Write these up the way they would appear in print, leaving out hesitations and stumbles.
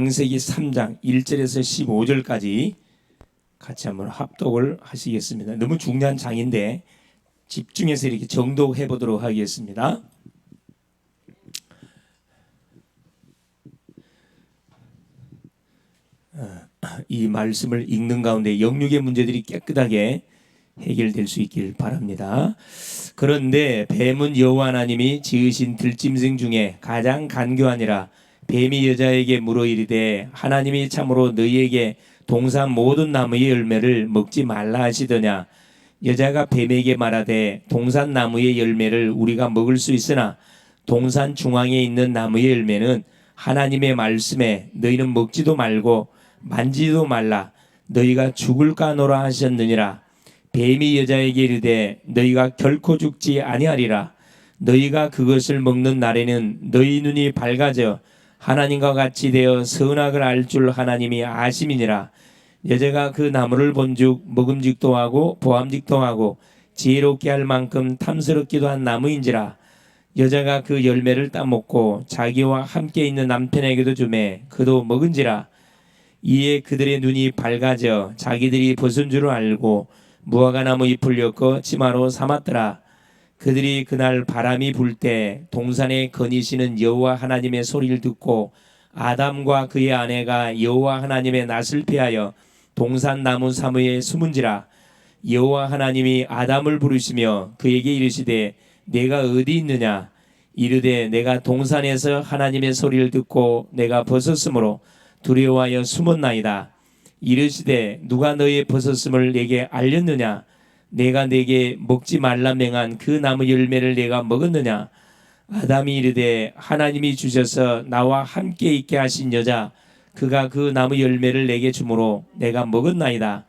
창세기 3장 1절에서 15절까지 같이 한번 합독을 하시겠습니다. 너무 중요한 장인데 집중해서 이렇게 정독해 보도록 하겠습니다. 이 말씀을 읽는 가운데 영육의 문제들이 깨끗하게 해결될 수 있길 바랍니다. 그런데 뱀은 여호와 하나님이 지으신 들짐승 중에 가장 간교하니라. 뱀이 여자에게 물어 이르되 하나님이 참으로 너희에게 동산 모든 나무의 열매를 먹지 말라 하시더냐. 여자가 뱀에게 말하되 동산 나무의 열매를 우리가 먹을 수 있으나 동산 중앙에 있는 나무의 열매는 하나님의 말씀에 너희는 먹지도 말고 만지도 말라 너희가 죽을까노라 하셨느니라. 뱀이 여자에게 이르되 너희가 결코 죽지 아니하리라. 너희가 그것을 먹는 날에는 너희 눈이 밝아져 하나님과 같이 되어 선악을 알 줄 하나님이 아심이니라. 여자가 그 나무를 본즉 먹음직도 하고 보암직도 하고 지혜롭게 할 만큼 탐스럽기도 한 나무인지라. 여자가 그 열매를 따먹고 자기와 함께 있는 남편에게도 주매 그도 먹은지라. 이에 그들의 눈이 밝아져 자기들이 벗은 줄 알고 무화과나무 잎을 엮어 치마로 삼았더라. 그들이 그날 바람이 불 때 동산에 거니시는 여호와 하나님의 소리를 듣고 아담과 그의 아내가 여호와 하나님의 낯을 피하여 동산 나무 사무에 숨은지라. 여호와 하나님이 아담을 부르시며 그에게 이르시되 내가 어디 있느냐. 이르되 내가 동산에서 하나님의 소리를 듣고 내가 벗었으므로 두려워하여 숨었나이다. 이르시되 누가 너의 벗었음을 내게 알렸느냐. 내가 내게 먹지 말라 명한 그 나무 열매를 내가 먹었느냐. 아담이 이르되 하나님이 주셔서 나와 함께 있게 하신 여자 그가 그 나무 열매를 내게 주므로 내가 먹었나이다.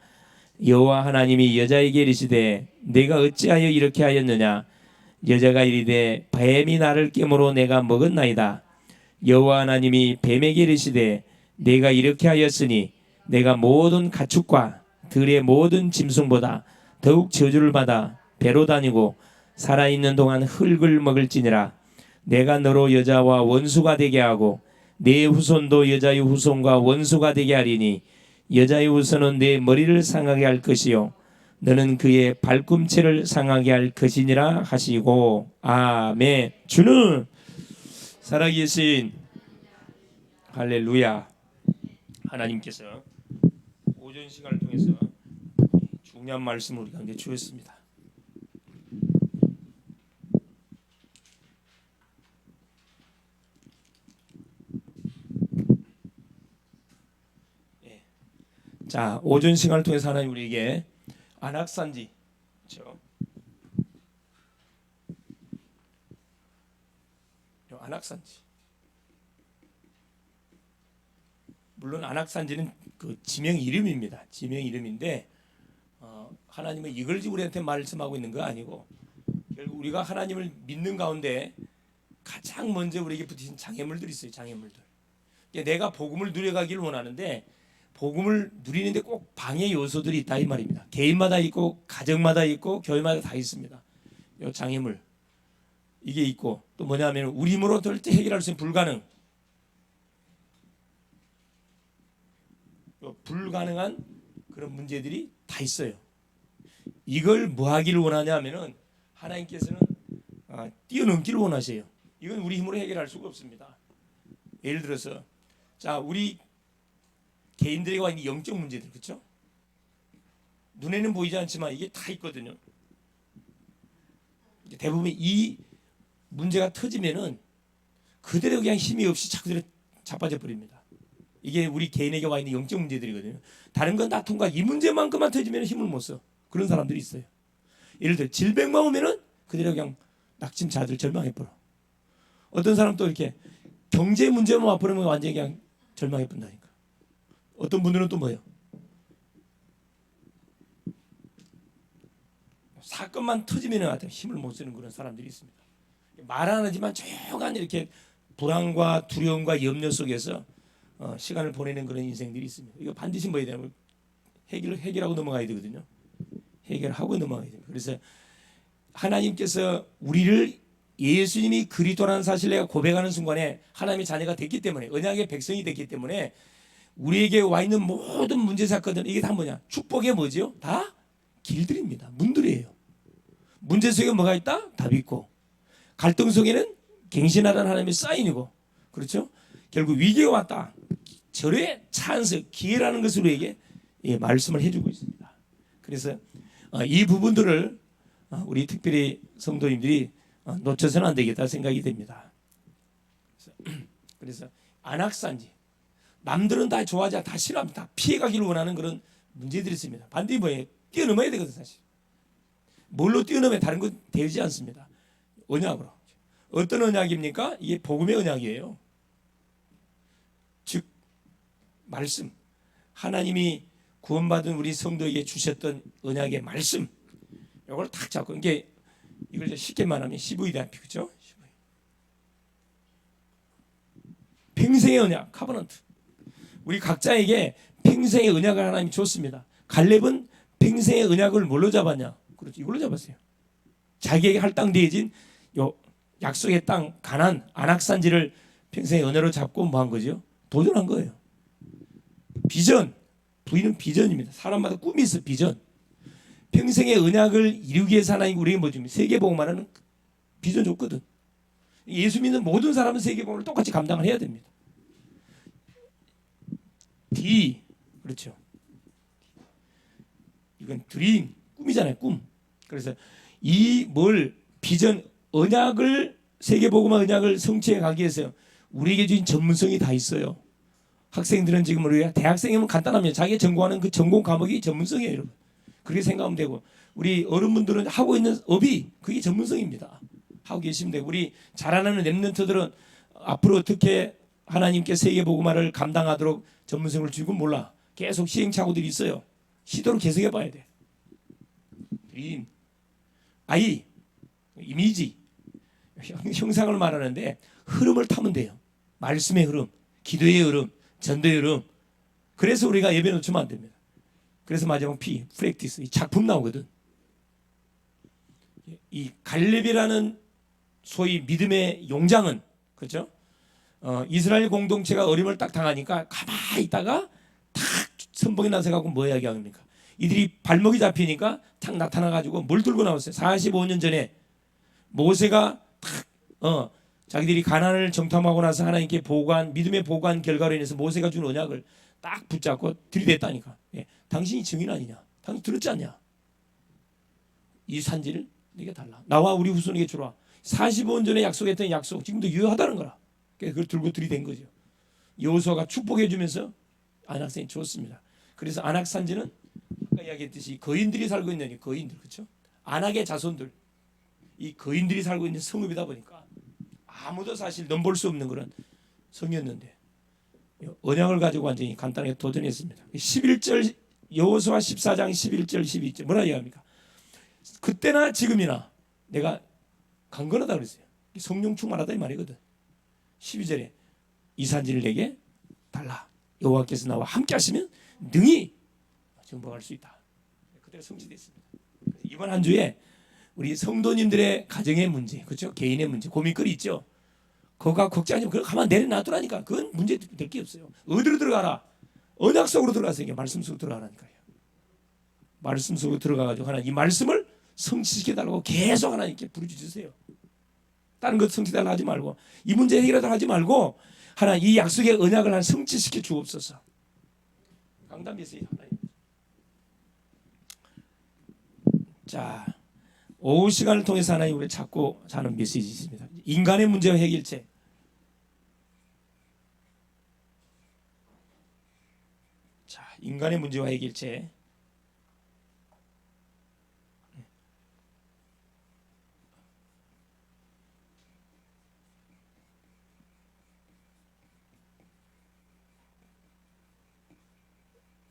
여호와 하나님이 여자에게 이르시되 내가 어찌하여 이렇게 하였느냐. 여자가 이르되 뱀이 나를 깨므로 내가 먹었나이다. 여호와 하나님이 뱀에게 이르시되 내가 이렇게 하였으니 내가 모든 가축과 들의 모든 짐승보다 더욱 저주를 받아 배로 다니고 살아있는 동안 흙을 먹을지니라. 내가 너로 여자와 원수가 되게 하고 내 후손도 여자의 후손과 원수가 되게 하리니 여자의 후손은 내 머리를 상하게 할 것이요 너는 그의 발꿈치를 상하게 할 것이니라 하시고 아멘. 주는 살아계신 할렐루야. 하나님께서 오전 시간을 통해서 중요한 말씀을 우리 가운데 주셨습니다. 자, 오전 시간을 통해서 하나님 우리에게 안악산지, 그렇죠? 안악산지. 물론 안악산지는 그 지명 이름입니다. 지명 이름인데 하나님은 이걸 우리한테 말씀하고 있는 거 아니고 결국 우리가 하나님을 믿는 가운데 가장 먼저 우리에게 붙이신 장애물들이 있어요. 장애물들. 내가 복음을 누려가기를 원하는데 복음을 누리는데 꼭 방해 요소들이 있다 이 말입니다. 개인마다 있고 가정마다 있고 교회마다 다 있습니다. 이 장애물 이게 있고 또 뭐냐면 우리 힘으로 절대 해결할 수 있는 불가능한 그런 문제들이 다 있어요. 이걸 뭐 하기를 원하냐 하면은 하나님께서는 뛰어넘기를 원하세요. 이건 우리 힘으로 해결할 수가 없습니다. 예를 들어서 자 우리 개인들과 있는 영적 문제들 그렇죠? 눈에는 보이지 않지만 이게 다 있거든요. 대부분 이 문제가 터지면은 그대로 그냥 힘이 없이 자꾸대로 자빠져 버립니다. 이게 우리 개인에게 와 있는 영적 문제들이거든요. 다른 건 다 통과. 이 문제만큼만 터지면 힘을 못 써. 그런 사람들이 있어요. 예를 들어 질병만 오면은 그대로 그냥 낙심자들 절망해버려. 어떤 사람 또 이렇게 경제 문제만 와버리면 완전히 그냥 절망해본다니까. 어떤 분들은 또 뭐예요? 사건만 터지면 힘을 못 쓰는 그런 사람들이 있습니다. 말 안 하지만 조용한 이렇게 불안과 두려움과 염려 속에서 시간을 보내는 그런 인생들이 있습니다. 이거 반드시 뭐야 되냐면 해결하고 넘어가야 되거든요. 해결하고 넘어가야 됩니다. 그래서 하나님께서 우리를 예수님이 그리스도라는 사실을 내가 고백하는 순간에 하나님의 자녀가 됐기 때문에, 언약의 백성이 됐기 때문에 우리에게 와 있는 모든 문제 사건들, 이게 다 뭐냐? 축복의 뭐지요? 다 길들입니다. 문들이에요. 문제 속에 뭐가 있다? 답이 있고, 갈등 속에는 갱신하라는 하나님의 사인이고, 그렇죠? 결국 위기가 왔다. 절의 찬스, 기회라는 것을 우리에게 말씀을 해주고 있습니다. 그래서 이 부분들을 우리 특별히 성도님들이 놓쳐서는 안 되겠다 생각이 됩니다. 그래서 안악산지, 남들은 다 좋아하지, 다 싫어합니다. 다 피해가기를 원하는 그런 문제들이 있습니다. 반드시 뭐예요? 뛰어넘어야 되거든. 사실 뭘로 뛰어넘어야 다른 건 되지 않습니다. 언약으로. 어떤 언약입니까? 이게 복음의 언약이에요. 즉 말씀, 하나님이 구원받은 우리 성도에게 주셨던 언약의 말씀, 이걸 딱 잡고, 이게 이걸 쉽게 말하면 시브이다피, 그렇죠? 평생의 언약, 카버넌트. 우리 각자에게 평생의 언약을 하나님이 줬습니다. 갈렙은 평생의 언약을 뭘로 잡았냐? 그렇죠, 이걸로 잡았어요. 자기에게 할당되어진 요 약속의 땅 가나안 안악산지를 평생의 언약으로 잡고 뭐 한 거죠? 도전한 거예요. 비전, 부인은 비전입니다. 사람마다 꿈이 있어. 비전. 평생의 언약을 이루기 위해서 하나님 우리에게 뭐 줍니까? 세계복음화라는 비전 줬거든. 예수 믿는 모든 사람은 세계복음을 똑같이 감당을 해야 됩니다. D, 그렇죠. 이건 드림, 꿈이잖아요. 꿈. 그래서 이 뭘 비전, 언약을, 세계복음화 언약을 성취해 가기 위해서 우리에게 주신 전문성이 다 있어요. 학생들은 지금 우리가 대학생이면 간단합니다. 자기가 전공하는 그 전공 과목이 전문성이에요, 여러분. 그렇게 생각하면 되고, 우리 어른분들은 하고 있는 업이 그게 전문성입니다. 하고 계시면 되고, 우리 자라나는 랩런트들은 앞으로 어떻게 하나님께 세계복음화를 감당하도록 전문성을 주고 몰라. 계속 시행착오들이 있어요. 시도를 계속 해봐야 돼. 드림, 아이, 이미지, 형상을 말하는데 흐름을 타면 돼요. 말씀의 흐름, 기도의 흐름, 전도의 흐름. 그래서 우리가 예배 놓치면 안 됩니다. 그래서 마지막 P, 프랙티스, 이 작품 나오거든. 이 갈렙이라는 소위 믿음의 용장은, 그렇죠? 이스라엘 공동체가 어림을 딱 당하니까 가만히 있다가 탁 선봉이 나서가지고 뭐 이야기합니까? 이들이 발목이 잡히니까 탁 나타나가지고 뭘 들고 나왔어요? 45년 전에 모세가 탁 자기들이 가나안을 정탐하고 나서 하나님께 보고한 믿음의 보고한 결과로 인해서 모세가 준 언약을 딱 붙잡고 들이댔다니까. 예. 당신이 증인 아니냐? 당신 들었지 않냐? 이 산지를 네게 달라. 나와 우리 후손에게 주라. 45년 전에 약속했던 약속 지금도 유효하다는 거라. 그걸 들고 들이댄 거죠. 여호수아가 축복해 주면서 안악산이 줬습니다. 그래서 안악산지는 아까 이야기했듯이 거인들이 살고 있는 거인들, 그렇죠? 안악의 자손들, 이 거인들이 살고 있는 성읍이다 보니까 아무도 사실 넘볼 수 없는 그런 성이었는데 언약을 가지고 완전히 간단하게 도전했습니다. 11절 여호수아 14장 11절 12절 뭐라 이야기합니까? 그때나 지금이나 내가 강건하다 그랬어요. 성령 충만하다 이 말이거든. 12절에 이 산지를 내게 달라. 여호와께서 나와 함께 하시면 능히 정복할 수 있다. 그대로 성취됐습니다. 이번 한 주에 우리 성도님들의 가정의 문제, 그렇죠? 개인의 문제, 고민거리 있죠. 그거가 걱정하지 마. 그거 가만 내려놔두라니까. 그건 문제 될 게 없어요. 어디로 들어가라? 언약 속으로 들어가서 이게 말씀 속으로 들어가라니까요. 말씀 속으로 들어가가지고 하나님 이 말씀을 성취시켜달라고 계속 하나님께 부르짖으세요. 다른 것 성취달라 하지 말고 이 문제 해결하달라 하지 말고 하나님 이 약속의 언약을 한 성취시켜 주옵소서. 강단 메시지 하나님. 자, 오후 시간을 통해서 하나님 우리를 찾고 자는 메시지 있습니다. 인간의 문제와 해결책. 자, 인간의 문제와 해결책.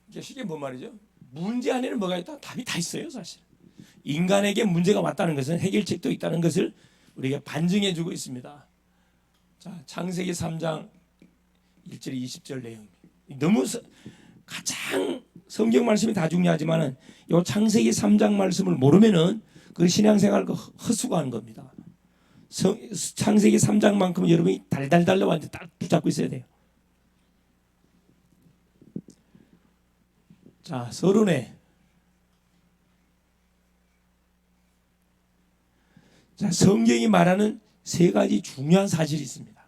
이게 쉽게 뭔 말이죠? 문제 안에는 뭐가 있다? 답이 다 있어요, 사실. 인간에게 문제가 왔다는 것은 해결책도 있다는 것을 우리가 반증해 주고 있습니다. 자, 창세기 3장 1절 20절 내용. 너무 가장 성경 말씀이 다 중요하지만은 요 창세기 3장 말씀을 모르면은 그 신앙생활 그 헛수고하는 겁니다. 창세기 3장만큼 여러분이 달달달로 완전 딱 붙잡고 있어야 돼요. 자, 서론에 자, 성경이 말하는 세 가지 중요한 사실이 있습니다.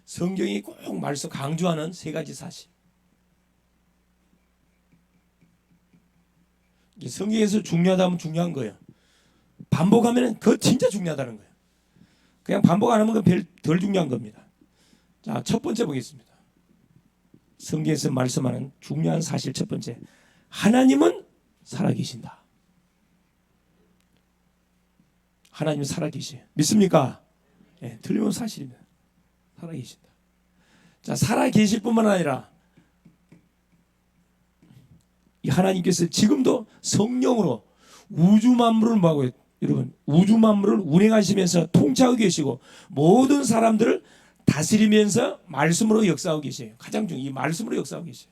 성경이 꼭 말씀 강조하는 세 가지 사실. 성경에서 중요하다면 중요한 거예요. 반복하면 그 진짜 중요하다는 거예요. 그냥 반복 안 하면 덜 중요한 겁니다. 자, 첫 번째 보겠습니다. 성경에서 말씀하는 중요한 사실 첫 번째. 하나님은 살아계신다. 하나님은 살아계셔요. 믿습니까? 네, 틀림없는 사실입니다. 살아계신다. 자, 살아계실 뿐만 아니라 이 하나님께서 지금도 성령으로 우주 만물을 뭐하고 여러분 우주 만물을 운행하시면서 통치하고 계시고 모든 사람들을 다스리면서 말씀으로 역사하고 계세요. 가장 중요한 이 말씀으로 역사하고 계세요.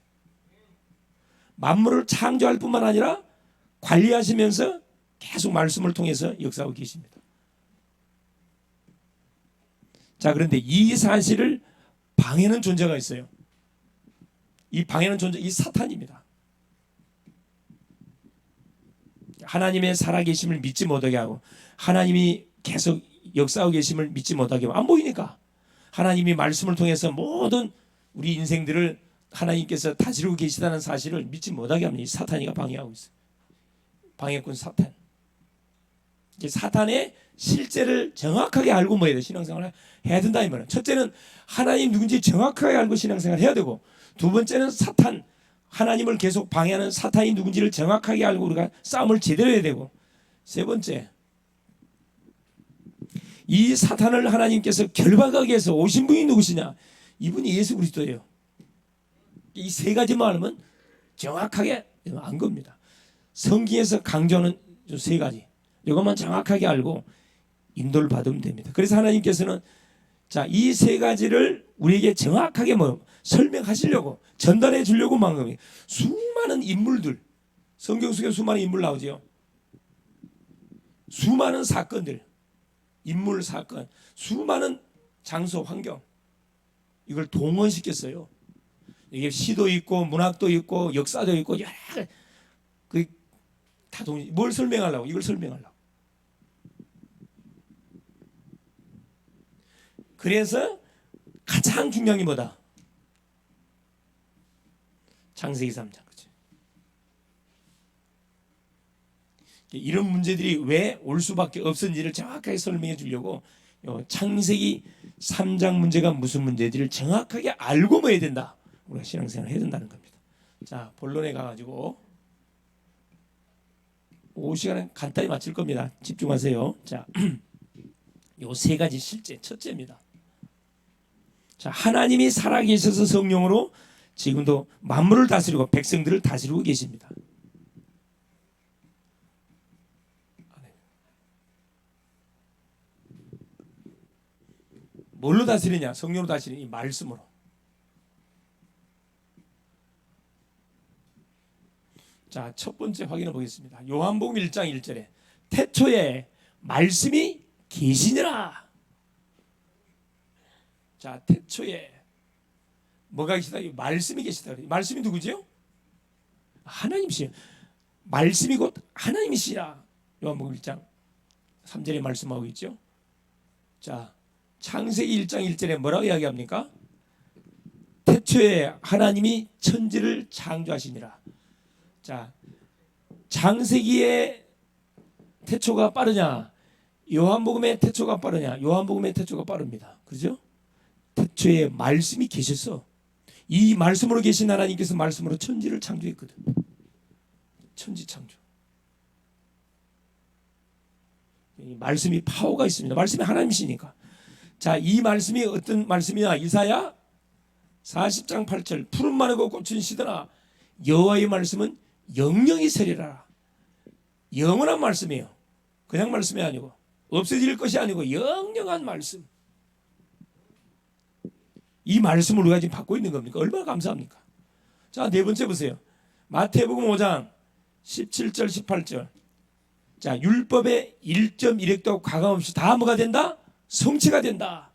만물을 창조할 뿐만 아니라 관리하시면서 계속 말씀을 통해서 역사하고 계십니다. 자, 그런데 이 사실을 방해하는 존재가 있어요. 이 방해하는 존재, 이 사탄입니다. 하나님의 살아계심을 믿지 못하게 하고 하나님이 계속 역사하고 계심을 믿지 못하게 하고 안 보이니까 하나님이 말씀을 통해서 모든 우리 인생들을 하나님께서 다스리고 계시다는 사실을 믿지 못하게 하면 이 사탄이가 방해하고 있어요. 방해꾼 사탄. 이제 사탄의 실제를 정확하게 알고 뭐 해야 돼? 신앙생활을 해야 된다 이 말은. 첫째는 하나님 누군지 정확하게 알고 신앙생활을 해야 되고, 두 번째는 사탄, 하나님을 계속 방해하는 사탄이 누군지를 정확하게 알고 우리가 싸움을 제대로 해야 되고, 세 번째, 이 사탄을 하나님께서 결박하기 위해서 오신 분이 누구시냐? 이분이 예수 그리스도예요. 이 세 가지만 알면 정확하게 안 겁니다. 성경에서 강조하는 세 가지, 이것만 정확하게 알고 인도를 받으면 됩니다. 그래서 하나님께서는 자, 이 세 가지를 우리에게 정확하게 뭐 설명하시려고 전달해 주려고 만 겁니다. 수많은 인물들, 성경 속에 수많은 인물 나오죠. 수많은 사건들, 인물 사건, 수많은 장소 환경, 이걸 동원시켰어요. 이게 시도 있고 문학도 있고 역사도 있고 여러 다 뭘 설명하려고? 이걸 설명하려고. 그래서 가장 중요한 게 뭐다? 창세기 3장. 그렇죠? 이런 문제들이 왜 올 수밖에 없었는지를 정확하게 설명해 주려고 창세기 3장 문제가 무슨 문제들을 정확하게 알고 뭐 해야 된다. 우리가 신앙생활을 해야 된다는 겁니다. 자, 본론에 가가지고 5시간은 간단히 마칠 겁니다. 집중하세요. 자, 요 세 가지 실제 첫째입니다. 자, 하나님이 살아계셔서 성령으로 지금도 만물을 다스리고 백성들을 다스리고 계십니다. 뭘로 다스리냐? 성령으로 다스리는 이 말씀으로. 자, 첫 번째 확인해 보겠습니다. 요한복음 1장 1절에 태초에 말씀이 계시니라. 자, 태초에 뭐가 계시다? 말씀이 계시다. 말씀이 누구지요? 하나님이시요. 말씀이 곧 하나님이시라. 요한복음 1장 3절에 말씀하고 있죠. 자, 창세기 1장 1절에 뭐라고 이야기합니까? 태초에 하나님이 천지를 창조하시니라. 자, 창세기의 태초가 빠르냐? 요한복음의 태초가 빠르냐? 요한복음의 태초가 빠릅니다. 그렇죠? 태초에 말씀이 계셔서 이 말씀으로 계신 하나님께서 말씀으로 천지를 창조했거든. 천지 창조. 이 말씀이 파워가 있습니다. 말씀이 하나님이시니까. 자, 이 말씀이 어떤 말씀이냐? 이사야 40장 8절 푸른 마르고 꽃은 시드나 여호와의 말씀은 영영이 세리라. 영원한 말씀이에요. 그냥 말씀이 아니고 없어질 것이 아니고 영영한 말씀. 이 말씀을 우리가 지금 받고 있는 겁니까? 얼마나 감사합니까? 자, 네 번째 보세요. 마태복음 5장 17절 18절 자, 율법의 1.1획도 과감없이 다 뭐가 된다? 성취가 된다.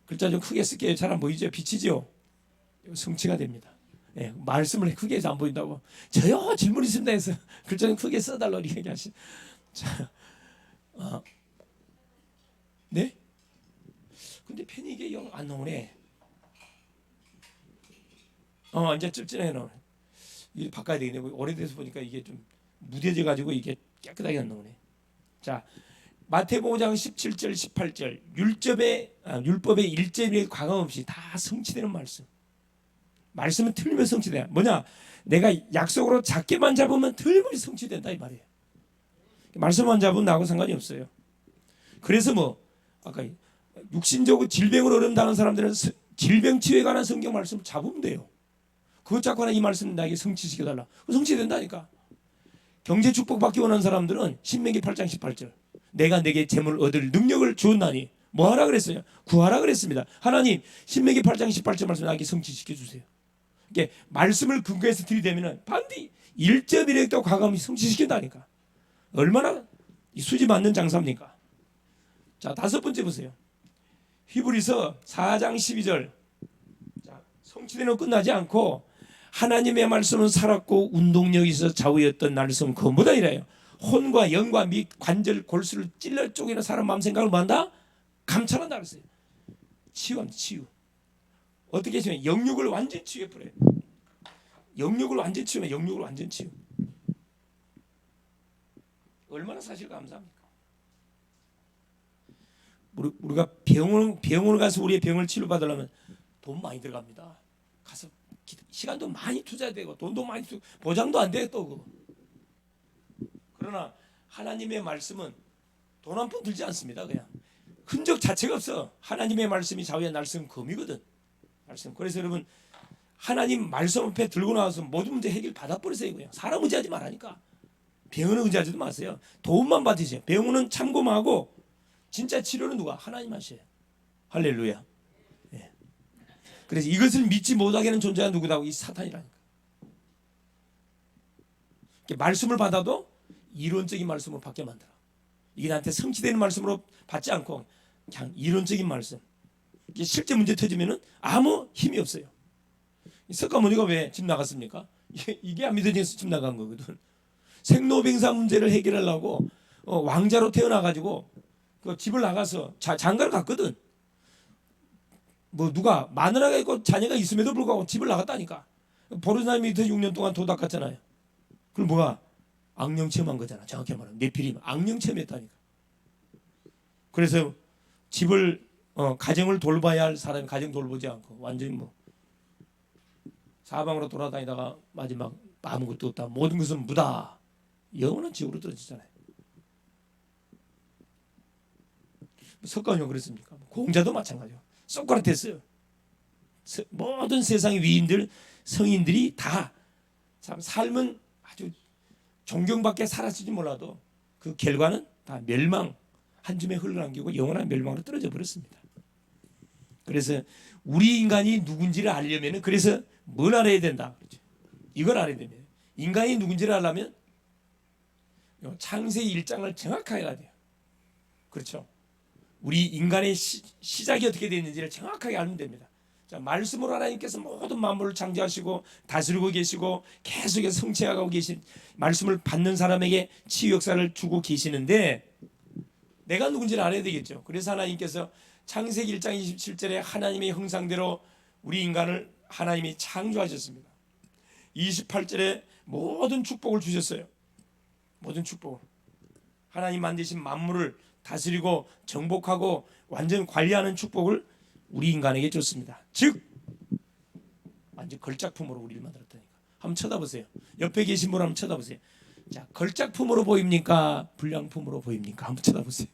글자 좀 크게 쓸게요. 잘 안 보이죠? 비치죠? 성취가 됩니다. 예, 말씀을 크게 해서 안 보인다고. 저요 질문 있습니다 해서 글자 좀 크게 써달라고 얘기하시. 자, 네? 근데 펜이 이게 영 안 나오네. 이제 찝찝해 나오네. 이게 바꿔야 되겠네. 오래돼서 보니까 이게 좀 무뎌져 가지고 이게 깨끗하게 안 나오네. 자, 마태복음 5장 17절 18절 율법의 1.1 과감없이 다 성취되는 말씀. 말씀은 틀리면 성취돼. 뭐냐? 내가 약속으로 작게만 잡으면 틀림없이 성취된다 이 말이에요. 말씀만 잡으면 나하고 상관이 없어요. 그래서 뭐 아까 육신적으로 질병으로 어려움 당한 사람들은 질병 치유에 관한 성경 말씀을 잡으면 돼요. 그것 잡고 하나 이 말씀 나에게 성취시켜달라. 성취된다니까. 경제 축복 받기 원하는 사람들은 신명기 8장 18절 내가 내게 재물을 얻을 능력을 주었나니 뭐 하라 그랬어요? 구하라 그랬습니다. 하나님 신명기 8장 18절 말씀 나에게 성취시켜 주세요. 이게 말씀을 근거해서 들이대면 반드시 1.1획도 과감히 성취시킨다니까. 얼마나 수지 맞는 장사입니까? 자, 다섯 번째 보세요. 히브리서 4장 12절. 자, 성취되는 끝나지 않고 하나님의 말씀은 살았고 운동력이 있어 좌우였던 날섬 그보다 이래요. 혼과 영과 및 관절 골수를 찔러 쪼개는 사람 마음 생각을 뭐한다? 감찰한다 그랬어요. 치유합니다. 치유. 어떻게 하시면 영육을 완전 치유해버려요. 영육을 완전 치유면 영육을 완전 치유. 얼마나 사실 감사합니까? 우리가 병원을 가서 우리의 병을 치료받으려면 돈 많이 들어갑니다. 가서 시간도 많이 투자되고 돈도 많이 보장도 안 돼요 또 그거. 그러나 하나님의 말씀은 돈 한 푼 들지 않습니다. 그냥 흔적 자체가 없어. 하나님의 말씀이 좌우의 날선 검이거든. 말씀. 그래서 여러분 하나님 말씀 앞에 들고 나와서 모든 문제 해결 받아버리세요. 그냥 사람 의지하지 말라니까. 병원은 의지하지도 마세요. 도움만 받으세요. 병원은 참고하고 진짜 치료는 누가? 하나님 하셔요. 할렐루야. 네. 그래서 이것을 믿지 못하게 하는 존재가 누구다고? 이 사탄이라니까. 말씀을 받아도 이론적인 말씀으로 받게 만들어. 이게 나한테 성취되는 말씀으로 받지 않고 그냥 이론적인 말씀. 이게 실제 문제 터지면은 아무 힘이 없어요. 석가모니가 왜 집 나갔습니까? 이게 안 믿어져서 집 나간 거거든. 생로병사 문제를 해결하려고 왕자로 태어나가지고 그 집을 나가서 장가를 갔거든. 뭐 누가 마누라가 있고 자녀가 있음에도 불구하고 집을 나갔다니까. 보르나임 밑에 6년 동안 도닥갔잖아요. 그럼 뭐가 악령 체험한 거잖아. 정확히 말하면 네피림 악령 체험했다니까. 그래서 집을 가정을 돌봐야 할 사람이 가정 돌보지 않고 완전히 뭐 사방으로 돌아다니다가 마지막 아무것도 없다. 모든 것은 무다. 영원한 지옥으로 떨어지잖아요. 석가모니가 그랬습니까? 공자도 마찬가지요. 소크라테스 모든 세상의 위인들 성인들이 다 참 삶은 아주 존경받게 살았을지 몰라도 그 결과는 다 멸망 한 줌에 흘러남기고 영원한 멸망으로 떨어져 버렸습니다. 그래서 우리 인간이 누군지를 알려면 그래서 뭘 알아야 된다. 그렇죠? 이걸 알아야 됩니다. 인간이 누군지를 알려면 창세기 1장을 정확하게 알아야 돼요. 그렇죠? 우리 인간의 시작이 어떻게 되는지를 정확하게 알면 됩니다. 자, 말씀으로 하나님께서 모든 만물을 창조하시고 다스리고 계시고 계속해서 성취하고 계신 말씀을 받는 사람에게 치유 역사를 주고 계시는데 내가 누군지를 알아야 되겠죠. 그래서 하나님께서 창세기 1장 27절에 하나님의 형상대로 우리 인간을 하나님이 창조하셨습니다. 28절에 모든 축복을 주셨어요. 모든 축복을. 하나님 만드신 만물을 다스리고 정복하고 완전 관리하는 축복을 우리 인간에게 줬습니다. 즉 완전 걸작품으로 우리를 만들었다니까. 한번 쳐다보세요. 옆에 계신 분 한번 쳐다보세요. 자, 걸작품으로 보입니까? 불량품으로 보입니까? 한번 쳐다보세요.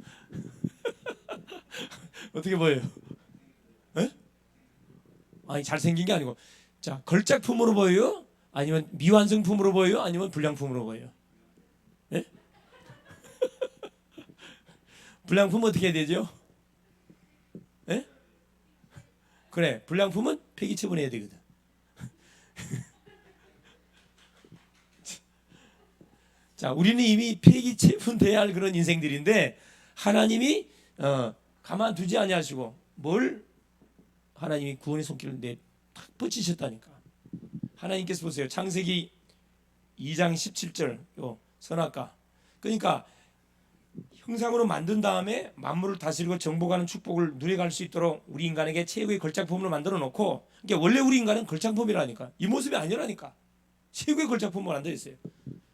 어떻게 보여요? 에? 아니 잘생긴 게 아니고 자, 걸작품으로 보여요? 아니면 미완성품으로 보여요? 아니면 불량품으로 보여요? 에? 불량품 어떻게 해야 되죠? 에? 그래, 불량품은 폐기 처분해야 되거든. 자, 우리는 이미 폐기체분돼야 할 그런 인생들인데 하나님이 가만두지 아니하시고 뭘 하나님이 구원의 손길을 탁 뻗치셨다니까. 하나님께서 보세요. 창세기 2장 17절 요 선악과. 그러니까 형상으로 만든 다음에 만물을 다스리고 정복하는 축복을 누려갈 수 있도록 우리 인간에게 최고의 걸작품으로 만들어 놓고, 그러니까 원래 우리 인간은 걸작품이라니까. 이 모습이 아니라니까. 최고의 걸작품으로 만들어 있어요.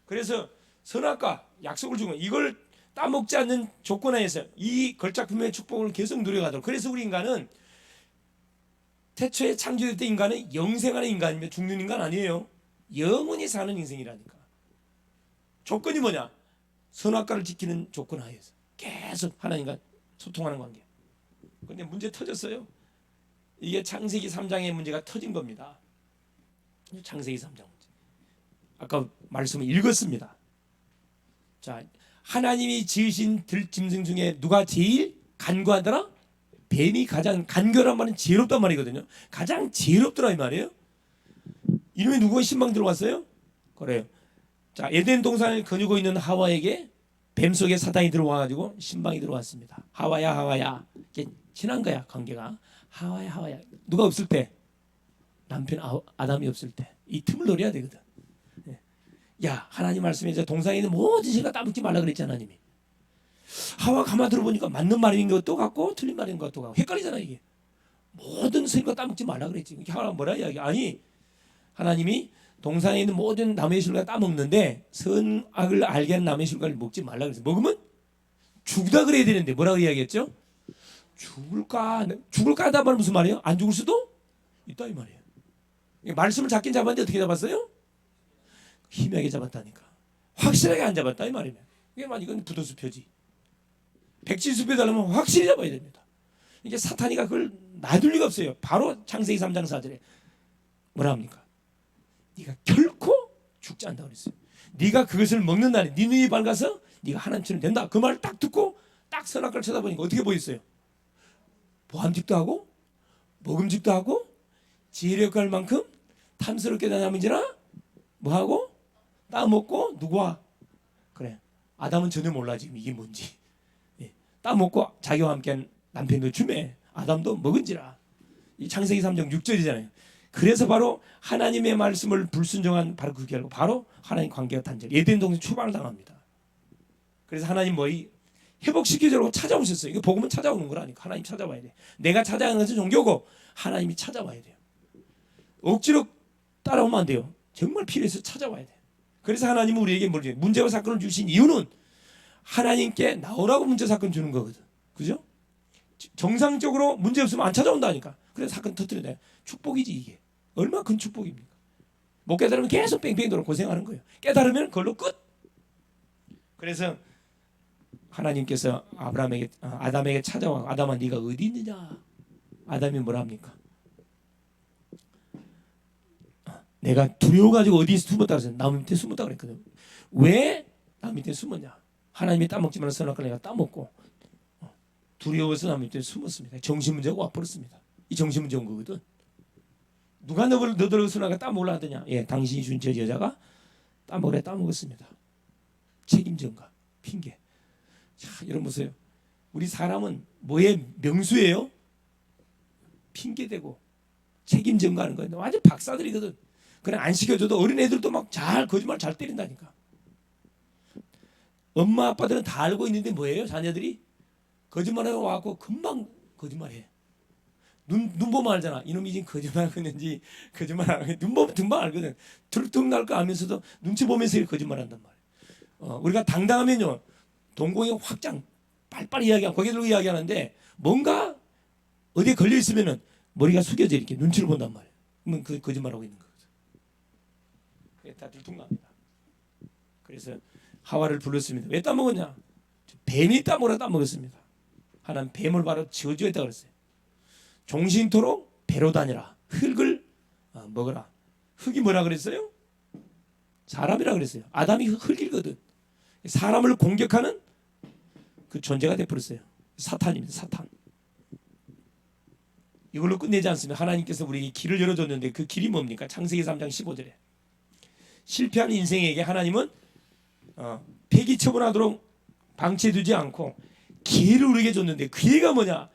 그래서 선악과 약속을 주고 이걸 따먹지 않는 조건 하에서 이 걸작품의 축복을 계속 누려가도록. 그래서 우리 인간은 태초에 창조됐던 인간은 영생하는 인간이며 죽는 인간 아니에요. 영원히 사는 인생이라니까. 조건이 뭐냐? 선악과를 지키는 조건 하에서 계속 하나님과 소통하는 관계. 그런데 문제 터졌어요. 이게 창세기 3장의 문제가 터진 겁니다. 창세기 3장 문제. 아까 말씀을 읽었습니다. 자, 하나님이 지으신 들짐승 중에 누가 제일 간교하더라? 뱀이 가장, 간교란 말은 지혜롭단 말이거든요. 가장 지혜롭더라 이 말이에요. 이놈이 누구의 신방 들어왔어요? 그래요. 자, 에덴 동산을 거느고 있는 하와에게 뱀 속에 사단이 들어와가지고 신방이 들어왔습니다. 하와야 하와야. 이게 친한 거야 관계가. 하와야 하와야. 누가 없을 때? 남편 아담이 없을 때. 이 틈을 노려야 되거든. 야, 하나님 말씀에 이제 동산에 있는 모든 실과 따먹지 말라 그랬지 하나님이. 하와 가만 들어보니까 맞는 말인 것도 같고 틀린 말인 것도 같고 헷갈리잖아 이게. 모든 실과 따먹지 말라 그랬지. 하와가 뭐라 이야기? 아니, 하나님이 동산에 있는 모든 나무의 실과 따먹는데 선악을 알게 하는 나무의 실과를 먹지 말라 그랬어요. 먹으면 죽다 그래야 되는데 뭐라고 이야기했죠? 죽을까? 죽을까 하다 무슨 말이에요? 안 죽을 수도 있다 이 말이에요. 말씀을 잡긴 잡았는데 어떻게 잡았어요? 희미하게 잡았다니까. 확실하게 안 잡았다 이 말이면. 이게 만 이건 부도수 표지. 백지수표 달라면 확실히 잡아야 됩니다. 이게 사탄이가 그걸 놔둘 리가 없어요. 바로 창세기 3장 4절에 뭐라 합니까? 네가 결코 죽지 않다 그랬어요. 네가 그것을 먹는 날에 네 눈이 밝아서 네가 하나님처럼 된다. 그 말을 딱 듣고 딱 선악과를 쳐다보니까 어떻게 보였어요? 보암직도 하고 먹음직도 하고 지혜롭게 할 만큼 탐스럽게 다남은지라 뭐하고 따먹고 누구와? 그래, 아담은 전혀 몰라 지금 이게 뭔지. 따먹고 자기와 함께한 남편도 주매 아담도 먹은지라. 이 창세기 3장 6절이잖아요. 그래서 바로 하나님의 말씀을 불순종한 바로 그 결과 바로 하나님 관계가 단절. 에덴 동산 추방을 당합니다. 그래서 하나님 회복시키려고 찾아오셨어요. 이거 복음은 찾아오는 거라니까. 하나님 찾아와야 돼. 내가 찾아가는 것은 종교고 하나님이 찾아와야 돼요. 억지로 따라오면 안 돼요. 정말 필요해서 찾아와야 돼요. 그래서 하나님은 우리에게 문제와 사건을 주신 이유는 하나님께 나오라고 문제 사건 주는 거거든. 그죠? 정상적으로 문제 없으면 안 찾아온다니까. 그래서 사건 터뜨려내. 축복이지 이게. 얼마나 큰 축복입니까? 못 깨달으면 계속 뺑뺑이 돌아 고생하는 거예요. 깨달으면 그걸로 끝. 그래서 하나님께서 아담에게 찾아와. 아담아 네가 어디 있느냐? 아담이 뭐라 합니까? 내가 두려워가지고 어디에 숨었다 그랬어요. 나무 밑에 숨었다 그랬거든. 왜 나무 밑에 숨었냐? 하나님이 따먹지 말라 선악과를 내가 따먹고 두려워서 나무 밑에 숨었습니다. 정신문제가 와버렸습니다. 이 정신문제 온 거거든. 누가 너더러 선악과 따먹으려 하더냐? 예, 당신이 준 저 여자가 따먹으래 따먹었습니다. 책임 전가, 핑계. 자, 여러분 보세요. 우리 사람은 뭐의 명수예요? 핑계대고 책임 전가하는 거예요. 완전 박사들이거든. 그래 안 시켜줘도 어린애들도 막 잘 거짓말 잘 때린다니까. 엄마 아빠들은 다 알고 있는데 뭐예요? 자녀들이 거짓말하고 와갖고 금방 거짓말해. 눈 보면 알잖아. 이놈이 지금 거짓말하고 있는지 거짓말하고 눈 보면 금방 알거든. 들떡 날 거 알면서도 눈치 보면서 거짓말한단 말이야. 우리가 당당하면요 동공이 확장 빨리빨리 이야기하고 거기 들고 이야기하는데 뭔가 어디에 걸려 있으면은 머리가 숙여져 이렇게 눈치를 본단 말이야. 그러면 그 거짓말하고 있는 거거든. 다 들통납니다. 그래서 하와를 불렀습니다. 왜 따먹었냐? 뱀이 따먹었습니다. 하나님 뱀을 바로 저주했다고 그랬어요. 종신토록 배로 다니라. 흙을 먹어라. 흙이 뭐라 그랬어요? 사람이라 그랬어요. 아담이 흙이거든. 사람을 공격하는 그 존재가 되어버렸어요. 사탄입니다. 사탄. 이걸로 끝내지 않습니다. 하나님께서 우리에게 길을 열어줬는데 그 길이 뭡니까? 창세기 3장 15절에 실패하는 인생에게 하나님은 폐기 처분하도록 방치해두지 않고 기회를 우리에게 줬는데, 그 기회가 뭐냐?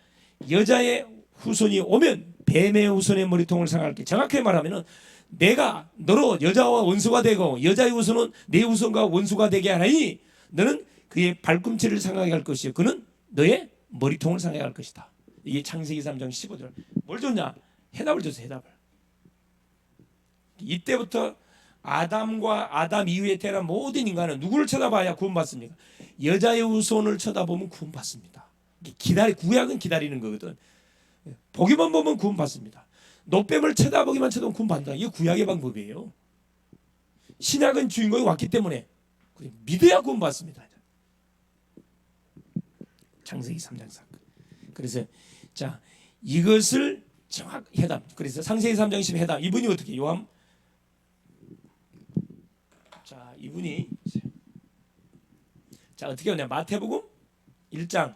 여자의 후손이 오면 뱀의 후손의 머리통을 상할게. 정확하게 말하면은 내가 너로 여자와 원수가 되고 여자의 후손은 내 후손과 원수가 되게 하나니 너는 그의 발꿈치를 상하게 할 것이요 그는 너의 머리통을 상하게 할 것이다. 이게 창세기 3장 15절. 뭘 줬냐? 해답을 줬어. 해답을. 이때부터 아담과 아담 이후에 태어난 모든 인간은 누구를 쳐다봐야 구원받습니까? 여자의 후손을 쳐다보면 구원받습니다. 구약은 기다리는 거거든. 보기만 보면 구원받습니다. 노뱀을 쳐다보기만 쳐다보면 구원받는다. 이게 구약의 방법이에요. 신약은 주인공이 왔기 때문에 믿어야 구원받습니다. 창세기 3장 사건. 그래서 자, 이것을 정확히 해답. 그래서 창세기 3장 10 해답. 이분이 어떻게 요한, 자, 이분이 자, 어떻게 하냐? 마태복음 1장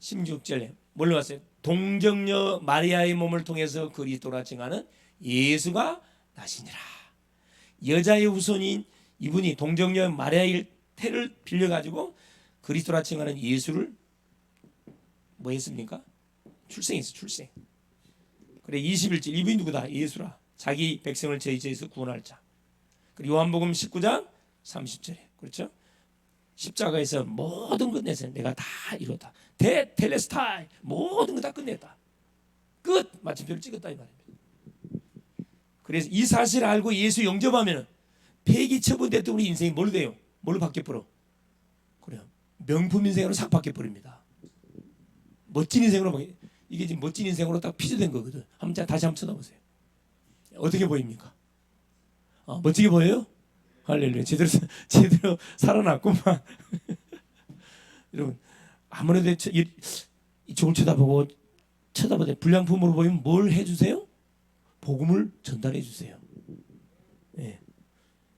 16절에 뭘로 왔어요? 동정녀 마리아의 몸을 통해서 그리스도라 칭하는 예수가 나시니라. 여자의 후손인 이분이 동정녀 마리아의 태를 빌려 가지고 그리스도라 칭하는 예수를 뭐 했습니까? 출생했어. 출생. 그래 21절 이분이 누구다? 예수라. 자기 백성을 저희 죄에서 구원할 자. 그리고 요한복음 19장 30절에 그렇죠? 십자가에서 모든 것 내서 내가 다 이뤘다. 텔레스타이 모든 거 다 끝냈다. 끝. 마침표를 찍었다 이 말입니다. 그래서 이 사실을 알고 예수 영접하면 폐기 처분됐던 우리 인생이 뭘 돼요? 뭘로 바뀌어버려? 그래요. 명품 인생으로 싹 바뀌어버립니다. 멋진 인생으로 바뀌어. 이게 지금 멋진 인생으로 딱 피조된 거거든. 다시 한번 쳐다보세요. 어떻게 보입니까? 멋지게 보여요? 할렐루야. 제대로 살아났구만. 여러분, 아무래도 이쪽을 쳐다보되 불량품으로 보이면 뭘 해주세요? 복음을 전달해 주세요. 네,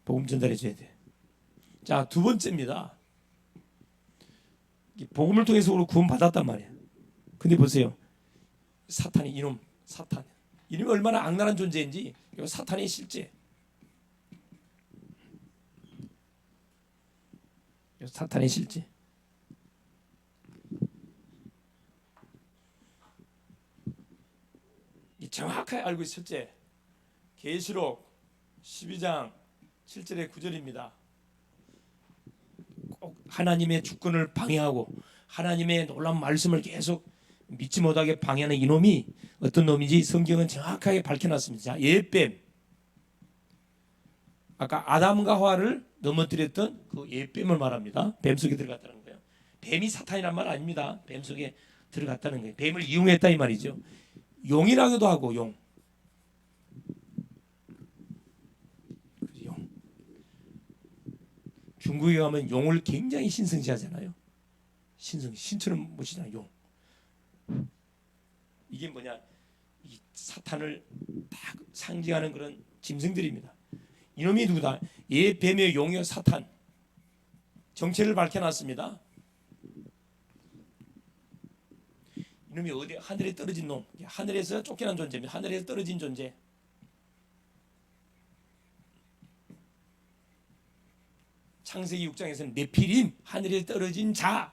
복음 전달해 줘야 돼. 자, 두 번째입니다. 복음을 통해서 우리 구원 받았단 말이에요. 근데 보세요. 사탄이 이놈 사탄. 이놈이 얼마나 악랄한 존재인지. 이거 사탄의 실제. 사탄의 실제. 정확하게 알고 있을 때 계시록 12장 7절의 9절입니다. 꼭 하나님의 주권을 방해하고 하나님의 놀라운 말씀을 계속 믿지 못하게 방해하는 이놈이 어떤 놈인지 성경은 정확하게 밝혀놨습니다. 자, 예뱀. 아까 아담과 하와를 넘어뜨렸던 그 예뱀을 말합니다. 뱀 속에 들어갔다는 거예요. 뱀이 사탄이란 말 아닙니다. 뱀 속에 들어갔다는 거예요. 뱀을 이용했다 이 말이죠. 용이라고도 하고 용. 용. 중국에 가면 용을 굉장히 신성시하잖아요. 신처럼 모시잖아요. 용. 이게 뭐냐? 이 사탄을 딱 상징하는 그런 짐승들입니다. 이놈이 누구다? 뱀의 용이요 사탄. 정체를 밝혀놨습니다. 이놈이 어디 하늘에 떨어진 놈, 하늘에서 쫓겨난 존재입니다. 하늘에서 떨어진 존재. 창세기 6장에서는 네피림, 하늘에 떨어진 자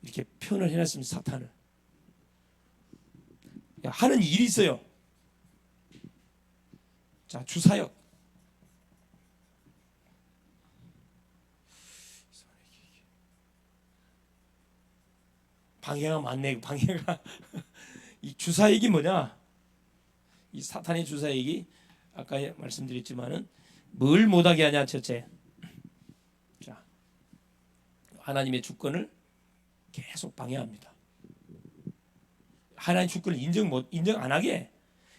이렇게 표현을 해놨습니다. 사탄을 하는 일이 있어요. 자, 주사역. 방해가 많네. 방해가 이 주사역이 뭐냐? 이 사탄의 주사역이 아까 말씀드렸지만은 뭘 못하게 하냐? 첫째, 자, 하나님의 주권을 계속 방해합니다. 하나님 주권을 인정 안 하게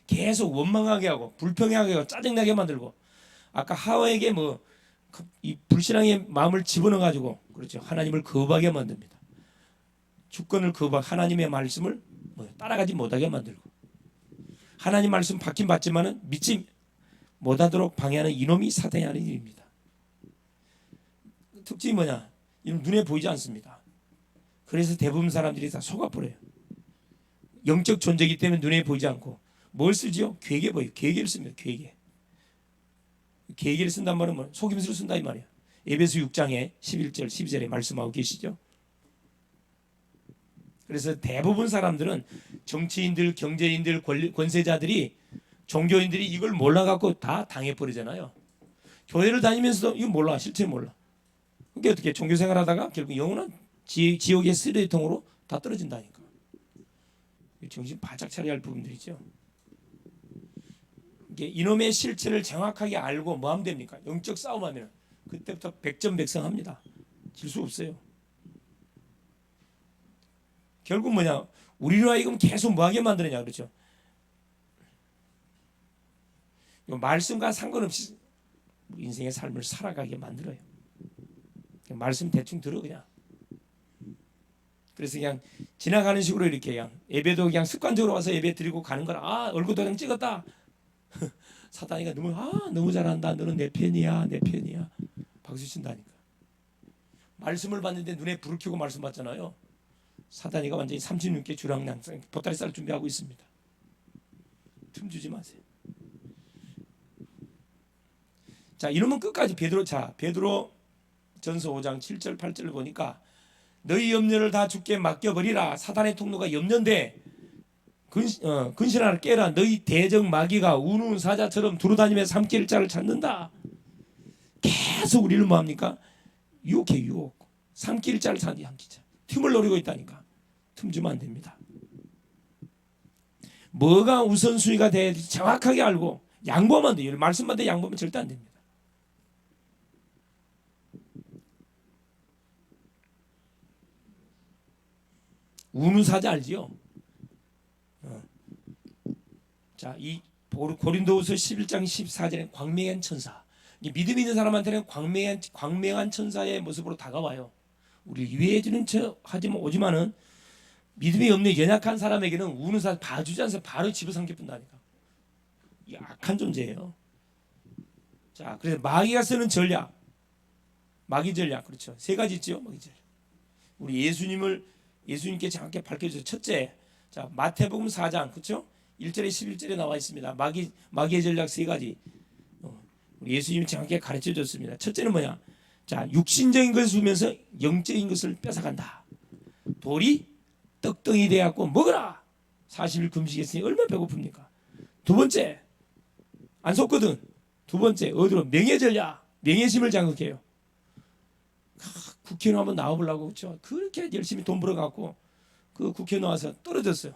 계속 원망하게 하고 불평하게 하고 짜증나게 만들고 아까 하와에게 이 불신앙의 마음을 집어넣어 가지고 그렇죠. 하나님을 거부하게 만듭니다. 주권을 거부하고 하나님의 말씀을 따라가지 못하게 만들고 하나님 말씀 받긴 받지만은 믿지 못하도록 방해하는 이놈이 사탄이 하는 일입니다. 특징이 뭐냐? 이놈 눈에 보이지 않습니다. 그래서 대부분 사람들이 다 속아버려요. 영적 존재이기 때문에 눈에 보이지 않고 뭘 쓰지요? 괴계 보여요. 괴계를 씁니다. 괴계를 쓴단 말은 속임수를 쓴다 이 말이야. 에베소 6장에 11절 12절에 말씀하고 계시죠. 그래서 대부분 사람들은 정치인들, 경제인들, 권세자들이, 종교인들이 이걸 몰라갖고 다 당해버리잖아요. 교회를 다니면서도 이거 몰라, 실제 몰라. 그게 어떻게 종교생활하다가 결국 영원한 지옥의 쓰레기통으로 다 떨어진다니까. 정신 바짝 차려야 할 부분들이죠. 이게 이놈의 실체를 정확하게 알고 뭐 하면 됩니까? 영적 싸움하면 그때부터 백전백승합니다. 질 수 없어요. 결국 뭐냐? 우리로 하여금 계속 뭐하게 만드느냐, 그렇죠? 말씀과 상관없이 인생의 삶을 살아가게 만들어요. 말씀 대충 들어 그냥. 그래서 그냥 지나가는 식으로 이렇게 그냥 예배도 그냥 습관적으로 와서 예배 드리고 가는 거라. 아, 얼굴 도장 찍었다. 사탄이가 너무 잘한다. 너는 내 편이야, 내 편이야. 박수 친다니까. 말씀을 받는데 눈에 불을 켜고 말씀 받잖아요. 사탄이가 완전히 36개 주랑랑 보따리 쌀 준비하고 있습니다. 틈 주지 마세요. 자, 이러면 끝까지 베드로 전서 5장 7절 8절을 보니까 너희 염려를 다 주께 맡겨버리라. 사탄의 통로가 염려인데 근신하라 깨라. 너희 대적 마귀가 우는 사자처럼 두루다니며 삼킬 자를 찾는다. 계속 우리를 뭐합니까? 유혹해. 삼킬 자를 찾는 한기자. 틈을 노리고 있다니까. 틈 주면 안 됩니다. 뭐가 우선순위가 돼야 될지 정확하게 알고 양보하면 돼요. 말씀만 돼 양보하면 절대 안 됩니다. 우는 사자 알지요? 자, 이 고린도후서 11장 14절에 광명한 천사. 믿음 있는 사람한테는 광명한 천사의 모습으로 다가와요. 우리 유해해지는 척 하지만 오지만은 믿음이 없는 연약한 사람에게는 우는 사자 봐주지 않아서 바로 집어삼켜 뿐다니까. 이 악한 존재예요. 자, 그래서 마귀가 쓰는 전략, 마귀 전략, 그렇죠. 세 가지 있죠, 마귀 전략. 우리 예수님께 정확하게 밝혀주세요. 첫째, 자, 마태복음 4장, 그렇죠? 1절에 11절에 나와 있습니다. 마귀의 전략 세 가지. 우리 예수님이 정확하게 가르쳐 줬습니다. 첫째는 뭐냐? 자, 육신적인 것을 주면서 영적인 것을 뺏어간다. 돌이 떡덩이 되어갖고 먹어라. 40일 금식했으니 얼마나 배고픕니까? 두 번째, 안 속거든. 두 번째, 어디로? 명예 전략, 명예심을 자극해요. 국회의원 한번 나와보려고, 그렇죠? 그렇게 열심히 돈 벌어갖고 그 국회 나와서 떨어졌어요.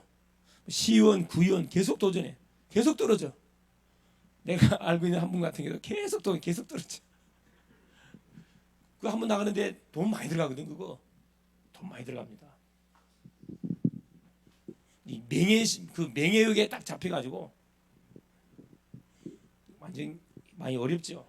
시의원, 구의원 계속 도전해. 계속 떨어져. 내가 알고 있는 한 분 같은 경우도 계속 떨어져. 그거 한번 나가는데 돈 많이 들어가거든. 그거 돈 많이 들어갑니다. 이 명예욕에 딱 잡혀가지고 완전 많이 어렵죠.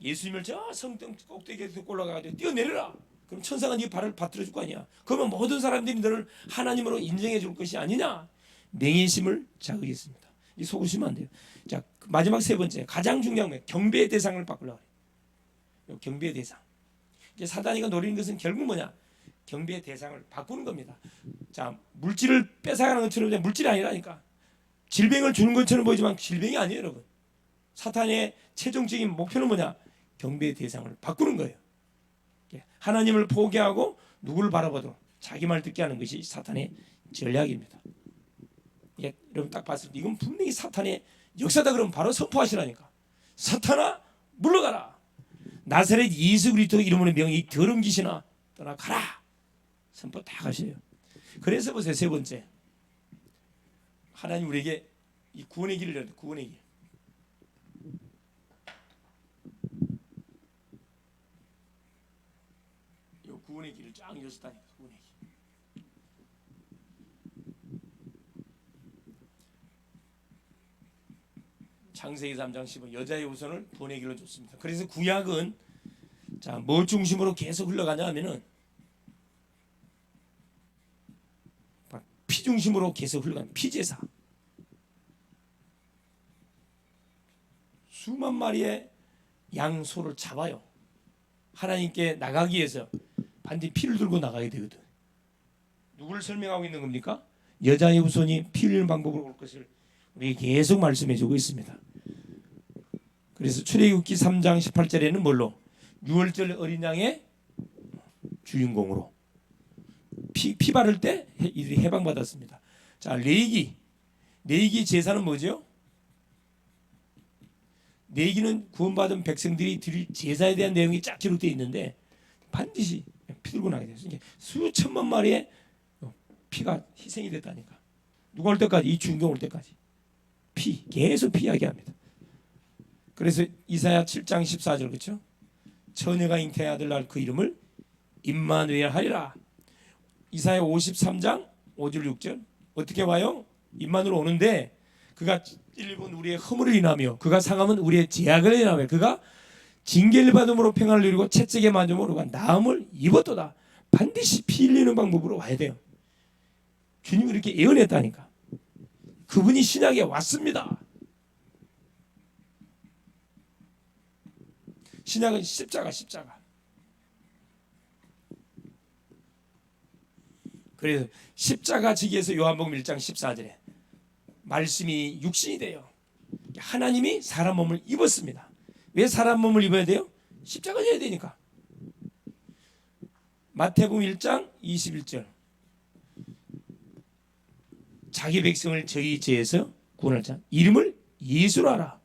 예수님을 저 성등 꼭대기에 듣고 올라가가지고 뛰어내려라. 그럼 천사가 네 발을 받들어 줄 거 아니야. 그러면 모든 사람들이 너를 하나님으로 인정해 줄 것이 아니냐. 명예심을 자극했습니다. 이 속으시면 안 돼요. 자, 마지막 세 번째, 가장 중요한 거예요. 경배의 대상을 바꾸려고 해요. 경배의 대상. 이제 사단이가 노리는 것은 결국 뭐냐? 경배의 대상을 바꾸는 겁니다. 자, 물질을 뺏어가는 것처럼 물질이 아니라니까. 질병을 주는 것처럼 보이지만 질병이 아니에요, 여러분. 사탄의 최종적인 목표는 뭐냐? 경배의 대상을 바꾸는 거예요. 하나님을 포기하고 누구를 바라보도록 자기 말 듣게 하는 것이 사탄의 전략입니다. 여러분 딱 봤을 때 이건 분명히 사탄의 역사다. 그러면 바로 선포하시라니까. 사탄아 물러가라. 나사렛 예수 그리스도 이름으로 명의 이 더러운 귀신아 떠나가라. 선포 다 하셔요. 그래서 보세요. 세 번째, 하나님 우리에게 이 구원의 길을 열어요. 구원의 길. 이 구원의 길을 쫙 여셨다니까. 구원의 길. 창세기 3장 15 여자의 우선을 돈의 길로 줬습니다. 그래서 구약은 자, 뭐 중심으로 계속 흘러가냐 하면은 피 중심으로 계속 흘러가는 피제사. 수만 마리의 양소를 잡아요. 하나님께 나가기 위해서 반드시 피를 들고 나가야 되거든. 누구를 설명하고 있는 겁니까? 여자의 후손이 피 흘리는 방법으로 올 것을 우리에게 계속 말씀해 주고 있습니다. 그래서 출애굽기 3장 18절에는 뭘로? 유월절 어린 양의 주인공으로 피 바를 때 이들이 해방받았습니다. 자, 레위기 제사는 뭐죠? 레위기는 구원받은 백성들이 드릴 제사에 대한 내용이 쫙 기록되어 있는데 반드시 피 들고 나게 됐어요. 수천만 마리의 피가 희생이 됐다니까. 누가 올 때까지? 이 중경 올 때까지 계속 피 이야기합니다. 그래서 이사야 7장 14절 그렇죠? 처녀가 잉태의 아들 낳을 그 이름을 임마누엘 하리라. 이사야 53장 5절 6절 어떻게 와요? 임마누엘 오는데 그가 일본 우리의 허물을 인하며 그가 상함은 우리의 죄악을 인하며 그가 징계를 받음으로 평안을 누리고 채찍에 맞음으로 나음을 입었도다. 반드시 피 흘리는 방법으로 와야 돼요. 주님이 이렇게 예언했다니까. 그분이 신약에 왔습니다. 신약은 십자가. 그래서 십자가 지기에서 요한복음 1장 14절에 말씀이 육신이 돼요. 하나님이 사람 몸을 입었습니다. 왜 사람 몸을 입어야 돼요? 십자가 져야 되니까. 마태복음 1장 21절 자기 백성을 저희 죄에서 구원할 자 이름을 예수로 하라.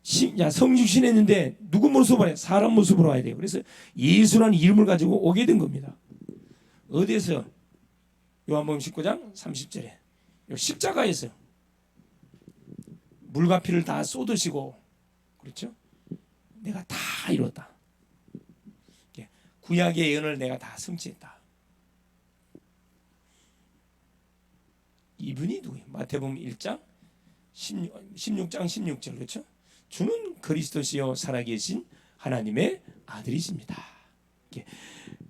성육신했는데 누구 모습으로 해? 사람 모습으로 와야 돼요. 그래서 예수라는 이름을 가지고 오게 된 겁니다. 어디에서? 요한복음 19장 30절에 십자가에서 물과 피를 다 쏟으시고 그렇죠? 내가 다 이뤘다. 구약의 예언을 내가 다 성취했다. 이분이 누구예요? 마태복음 1장 16장 16절 그렇죠? 주는 그리스도시요 살아계신 하나님의 아들이십니다.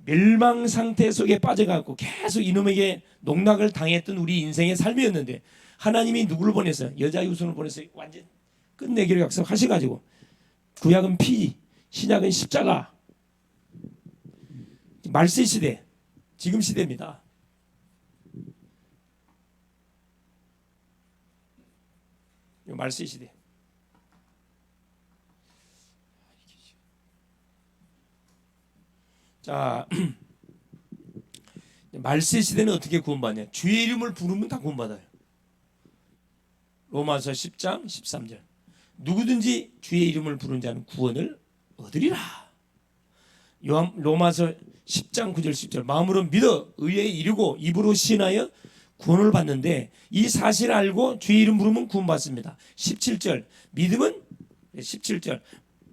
멸망 상태 속에 빠져가고 계속 이놈에게 농락을 당했던 우리 인생의 삶이었는데 하나님이 누구를 보내서 여자 유선을 보내서 완전 끝내기로 약속하셔가지고 구약은 피, 신약은 십자가. 말세 시대, 지금 시대입니다. 말세 시대. 자, 말세 시대는 어떻게 구원받냐? 주의 이름을 부르면 다 구원받아요. 로마서 10장 13절 누구든지 주의 이름을 부르는 자는 구원을 얻으리라. 로마서 10장 9절 10절 마음으로 믿어 의에 이르고 입으로 시인하여 구원을 받는데 이 사실을 알고 주의 이름 부르면 구원받습니다. 17절 믿음은 17절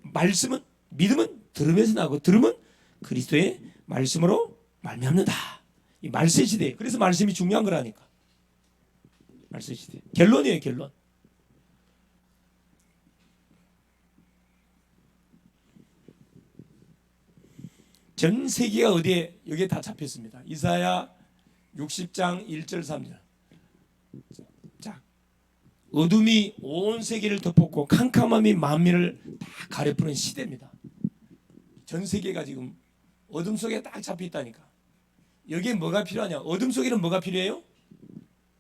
말씀은 믿음은 들음에서 나고 들음은 그리스도의 말씀으로 말미암는다. 이 말세 시대. 그래서 말씀이 중요한 거라니까. 말세 시대. 결론이에요, 결론. 전 세계가 어디에 여기에 다 잡혔습니다. 이사야 60장 1절 3절. 자, 어둠이 온 세계를 덮었고 캄캄함이 만민을 다 가려푸는 시대입니다. 전 세계가 지금 어둠 속에 딱 잡혀 있다니까. 여기에 뭐가 필요하냐? 어둠 속에는 뭐가 필요해요?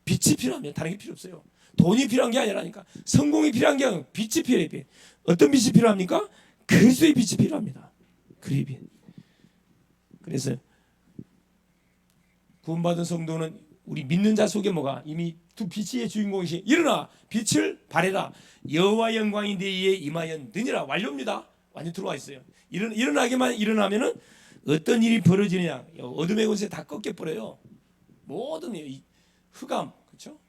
빛이 필요합니다. 다른 게 필요 없어요. 돈이 필요한 게 아니라니까. 성공이 필요한 게 아니라 빛이 필요해요. 어떤 빛이 필요합니까? 그리스도의 빛이 필요합니다. 그리스도의 빛. 그래서 구원받은 성도는 우리 믿는 자 속에 뭐가 이미 두 빛의 주인공이시 일어나 빛을 발해라 여호와 영광이 내 위에 임하였느니라. 완료입니다. 완전 들어와 있어요. 일어나게만 일어나면은 어떤 일이 벌어지느냐? 어둠의 권세 다 꺾여 버려요. 모든 흑암, 그렇죠?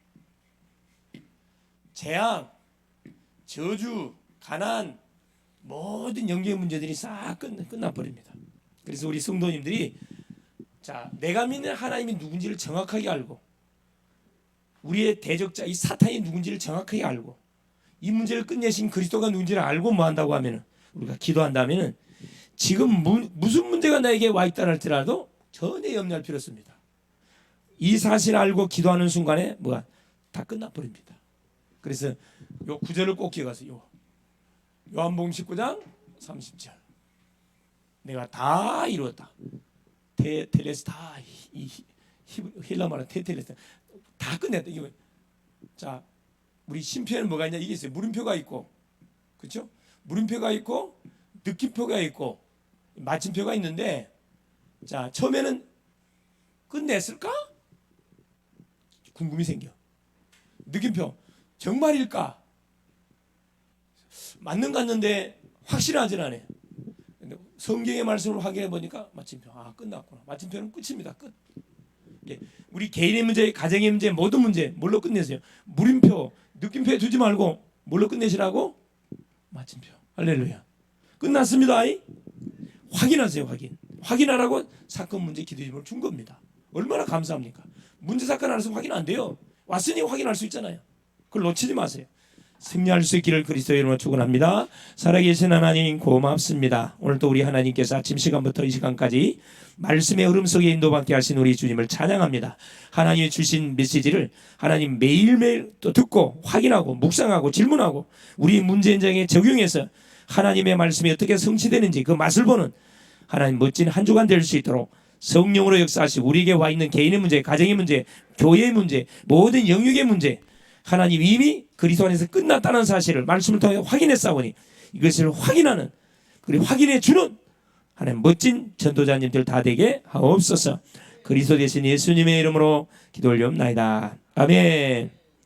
재앙, 저주, 가난, 모든 영적인 문제들이 싹 끝나 버립니다. 그래서 우리 성도님들이 자, 내가 믿는 하나님이 누군지를 정확하게 알고 우리의 대적자 이 사탄이 누군지를 정확하게 알고 이 문제를 끝내신 그리스도가 누군지를 알고 뭐 한다고 하면은 우리가 기도한다면은 지금 무슨 문제가 나에게 와 있다 할지라도 전혀 염려할 필요 없습니다. 이 사실을 알고 기도하는 순간에 뭐가 다 끝나버립니다. 그래서 요 구절을 꼭 기억하세요. 요한복음 19장 30절 내가 다 이루었다. 테텔레스 다 힐라마라 테텔레스 다 끝냈다. 이거 자 우리 심표에는 뭐가 있냐? 이게 있어요. 물음표가 있고 그렇죠? 물음표가 있고 느낌표가 있고 마침표가 있는데, 자, 처음에는 끝냈을까? 궁금이 생겨. 느낌표, 정말일까? 맞는 것 같는데 확실하진 않아요. 근데 성경의 말씀을 확인해 보니까 마침표, 아, 끝났구나. 마침표는 끝입니다. 끝. 예, 우리 개인의 문제, 가정의 문제, 모든 문제 뭘로 끝내세요? 물음표, 느낌표에 두지 말고 뭘로 끝내시라고? 마침표. 할렐루야. 끝났습니다. 확인하세요. 확인하라고 사건 문제 기도 제목을 준 겁니다. 얼마나 감사합니까? 문제 사건 안에서 확인 안 돼요. 왔으니 확인할 수 있잖아요. 그걸 놓치지 마세요. 승리할 수 있기를 그리스도의 이름으로 축원합니다. 살아계신 하나님 고맙습니다. 오늘 또 우리 하나님께서 아침 시간부터 이 시간까지 말씀의 흐름 속에 인도받게 하신 우리 주님을 찬양합니다. 하나님이 주신 메시지를 하나님 매일매일 또 듣고 확인하고 묵상하고 질문하고 우리 문제 현장에 적용해서 하나님의 말씀이 어떻게 성취되는지 그 맛을 보는 하나님 멋진 한 주간 될 수 있도록 성령으로 역사하시고 우리에게 와 있는 개인의 문제, 가정의 문제, 교회의 문제, 모든 영역의 문제 하나님 이미 그리스도 안에서 끝났다는 사실을 말씀을 통해 확인했사오니 이것을 확인하는 그리고 확인해 주는 하나님 멋진 전도자님들 다 되게 하옵소서. 그리스도 되신 예수님의 이름으로 기도 올리옵나이다. 아멘.